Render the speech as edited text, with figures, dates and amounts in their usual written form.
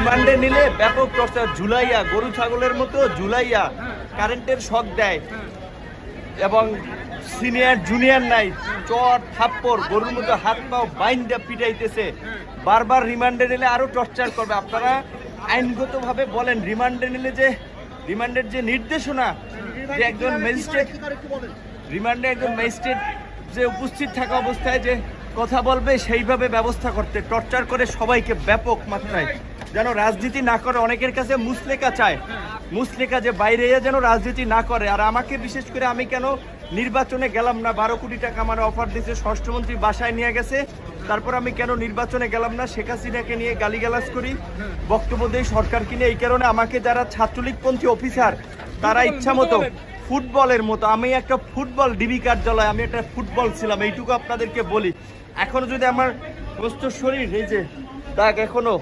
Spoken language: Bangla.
রিমান্ডে নিলে ব্যাপক টর্চার, ঝুলাইয়া গরু ছাগলের মতো ঝুলাইয়া কারেন্টের শক দেয় এবং সিনিয়র জুনিয়র নাই, চট থাপ্পড় গরুর মতো হাত পাও বাইন্দা পিটাইতেছে। বারবার রিমান্ডে নিলে আরো টর্চার করবে। আপনারা আইনগতভাবে বলেন, রিমান্ডে নিলে যে রিমান্ডের যে নির্দেশনা, যে একজন ম্যাজিস্ট্রেট রিমান্ডে একজন ম্যাজিস্ট্রেট যে উপস্থিত থাকা অবস্থায় যে কথা বলবে সেইভাবে ব্যবস্থা করতে, টর্চার করে সবাইকে ব্যাপক মাত্রায়, যেন রাজনীতি না করে। অনেকের কাছে মুসলেকা চায়, মুসলেকা যে বাইরে যেন রাজনীতি না করে। আর আমাকে বিশেষ করে, আমি কেন নির্বাচনে গেলাম না, 12 কোটি টাকা আমার অফার দিয়েছে, স্বরাষ্ট্রমন্ত্রী বাসায় নিয়ে গেছে, তারপর আমি কেন নির্বাচনে গেলাম না, শেখ হাসিনাকে নিয়ে গালিগালাজ করি, বক্তব্য দেই সরকারকে নিয়ে। এই কারণে আমাকে যারা ছাত্রলীগপন্থী অফিসার, তারা ইচ্ছা মতো ফুটবলের মতো, আমি একটা ফুটবল ডিবি কার্যালয়, আমি একটা ফুটবল ছিলাম, এইটুকু আপনাদেরকে বলি। এখনো যদি আমার প্রস্তুত শরীর, এই যে দাগ এখনো